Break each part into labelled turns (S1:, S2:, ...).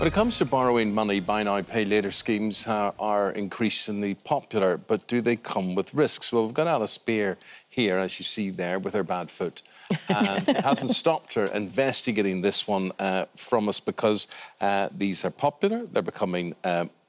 S1: When it comes to borrowing money, buy now, pay later schemes are increasingly popular, but do they come with risks? Well, we've got Alice Beer here, as you see there, with her bad foot. And it hasn't stopped her investigating this one from us because these are popular, they're becoming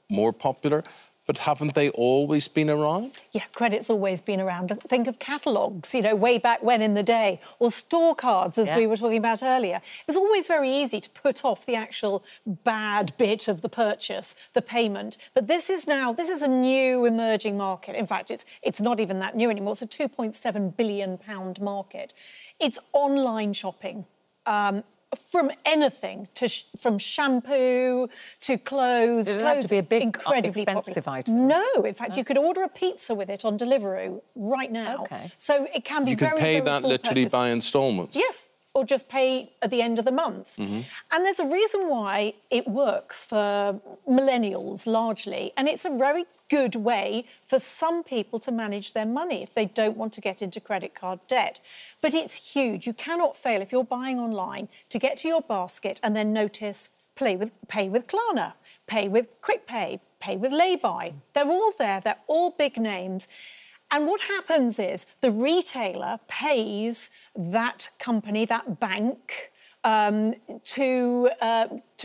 S1: more popular. But haven't they always been around?
S2: Yeah, credit's always been around. Think of catalogues, you know, way back when in the day, or store cards, as we were talking about earlier. It was always very easy to put off the actual bad bit of the purchase, the payment. But this is a new emerging market. In fact, it's not even that new anymore. It's a £2.7 billion market. It's online shopping. From anything, from shampoo to clothes.
S3: Does it have to be a big,
S2: incredibly
S3: expensive
S2: popular
S3: item?
S2: No, in fact, you could order a pizza with it on Deliveroo right now.
S3: OK.
S2: So it can be
S1: very, very
S2: very
S1: You can pay that literally by instalments?
S2: Yes, or just pay at the end of the month. And there's a reason why it works for millennials, largely, and it's a very good way for some people to manage their money if they don't want to get into credit card debt. But it's huge. You cannot fail if you're buying online to get to your basket and then notice pay with Klarna, pay with QuickPay, pay with Lay-Buy. They're all there. They're all big names. And what happens is the retailer pays that company, that bank, to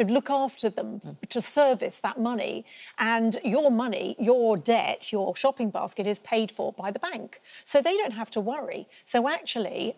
S2: look after them, to service that money. And your money, your debt, your shopping basket is paid for by the bank. So they don't have to worry. So actually,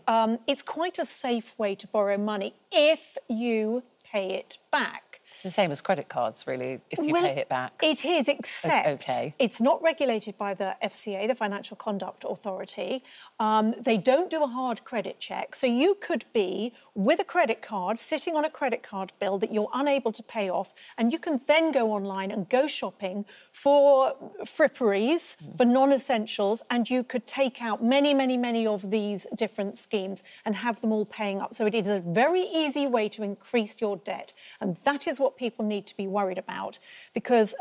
S2: it's quite a safe way to borrow money if you pay it back.
S3: It's the same as credit cards, really, if you pay it back.
S2: It is, except it's not regulated by the FCA, the Financial Conduct Authority. They don't do a hard credit check. So you could be with a credit card, sitting on a credit card bill that you're unable to pay off, and you can then go online and go shopping for fripperies, for non-essentials, and you could take out many, many, many of these different schemes and have them all paying up. So it is a very easy way to increase your debt. And that is what people need to be worried about, because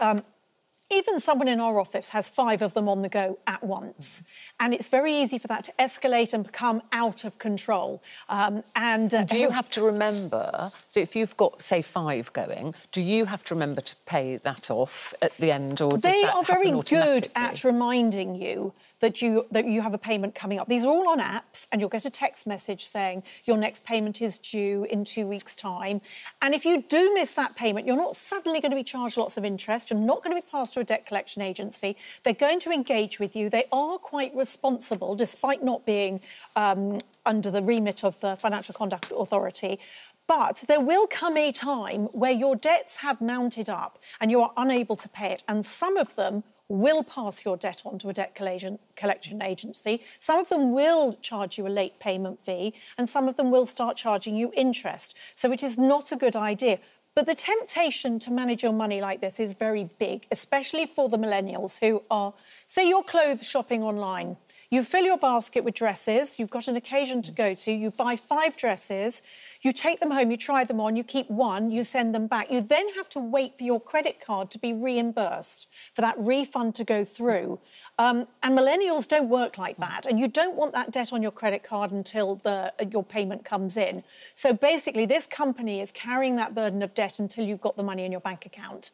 S2: even someone in our office has 5 of them on the go at once. And it's very easy for that to escalate and become out of control.
S3: Do you have to remember, so if you've got, say, 5 going, do you have to remember to pay that off at the end, or does
S2: they
S3: that
S2: are very
S3: happen
S2: good at reminding you that you have a payment coming up. These are all on apps, and you'll get a text message saying your next payment is due in 2 weeks' time. And if you do miss that payment, you're not suddenly going to be charged lots of interest. You're not going to be passed to a debt collection agency. They're going to engage with you. They are quite responsible, despite not being under the remit of the Financial Conduct Authority. But there will come a time where your debts have mounted up and you are unable to pay it. And some of them will pass your debt on to a debt collection agency. Some of them will charge you a late payment fee, and some of them will start charging you interest. So it is not a good idea. But the temptation to manage your money like this is very big, especially for the millennials who are, say, you're clothes shopping online. You fill your basket with dresses, you've got an occasion to go to, you buy 5 dresses, you take them home, you try them on, you keep 1, you send them back. You then have to wait for your credit card to be reimbursed, for that refund to go through. And millennials don't work like that, and you don't want that debt on your credit card until your payment comes in. So basically, this company is carrying that burden of debt until you've got the money in your bank account.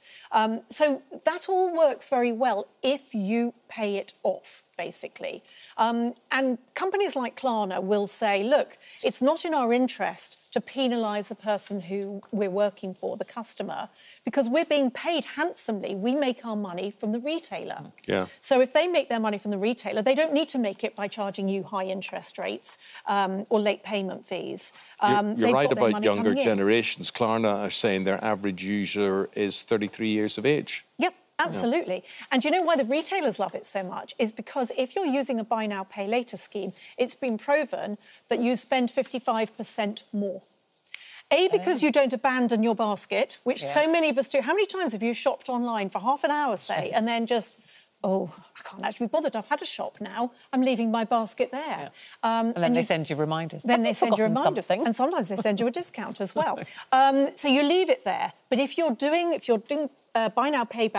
S2: So that all works very well if you pay it off, basically. And companies like Klarna will say, look, it's not in our interest to penalise the person who we're working for, the customer, because we're being paid handsomely. We make our money from the retailer.
S1: Yeah.
S2: So if they make their money from the retailer, they don't need to make it by charging you high interest rates or late payment fees.
S1: You're right about younger generations. Klarna are saying their average user is 33 years of age.
S2: Yep. Absolutely. Yeah. And do you know why the retailers love it so much? Is because if you're using a buy now, pay later scheme, it's been proven that you spend 55% more. Because you don't abandon your basket, which so many of us do. How many times have you shopped online for half an hour, say, and then just, oh, I can't actually be bothered. I've had a shop now. I'm leaving my basket there.
S3: Yeah. And then they send you reminders.
S2: Then they send you reminders. And sometimes they send you a discount as well. So you leave it there. But if you're doing buy now, pay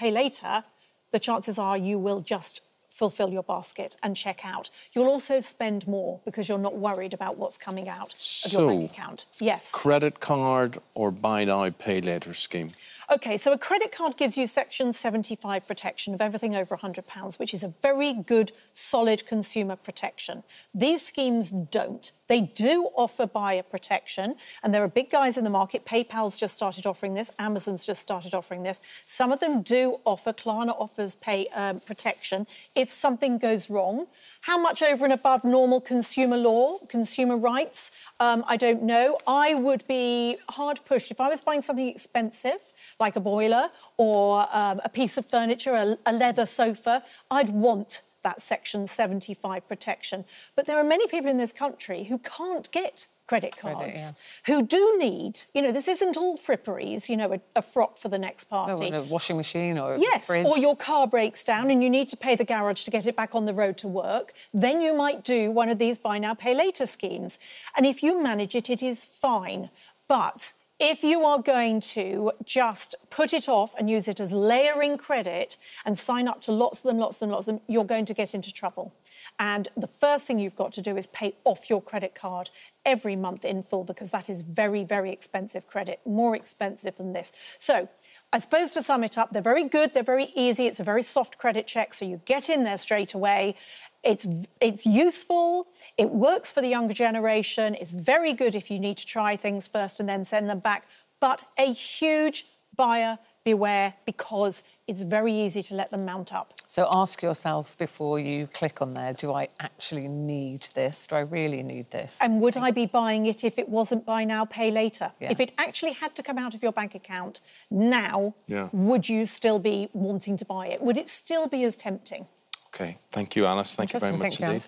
S2: later, the chances are you will just fulfill your basket and check out. You'll also spend more because you're not worried about what's coming out of your bank account. Yes.
S1: Credit card or buy now, pay later scheme?
S2: OK, so a credit card gives you Section 75 protection of everything over £100, which is a very good, solid consumer protection. These schemes don't. They do offer buyer protection, and there are big guys in the market. PayPal's just started offering this. Amazon's just started offering this. Some of them do offer. Klarna offers protection if something goes wrong. How much over and above normal consumer law, consumer rights? I don't know. I would be hard pushed if I was buying something expensive, like a boiler or a piece of furniture, a leather sofa. I'd want that Section 75 protection. But there are many people in this country who can't get credit cards, who do need, you know, this isn't all fripperies, you know, a frock for the next party.
S3: No, a washing machine or a fridge.
S2: Or your car breaks down and you need to pay the garage to get it back on the road to work. Then you might do one of these buy now, pay later schemes. And if you manage it, it is fine. But if you are going to just put it off and use it as layering credit and sign up to lots of them, you're going to get into trouble. And the first thing you've got to do is pay off your credit card every month in full, because that is very, very expensive credit, more expensive than this. So I suppose to sum it up, they're very good, they're very easy, it's a very soft credit check, so you get in there straight away. It's useful, it works for the younger generation, it's very good if you need to try things first and then send them back, but a huge buyer beware, because it's very easy to let them mount up.
S3: So ask yourself before you click on there, do I actually need this? Do I really need this?
S2: And would I be buying it if it wasn't buy now, pay later? Yeah. If it actually had to come out of your bank account now, would you still be wanting to buy it? Would it still be as tempting?
S1: OK, thank you, Alice. Thank you very much indeed.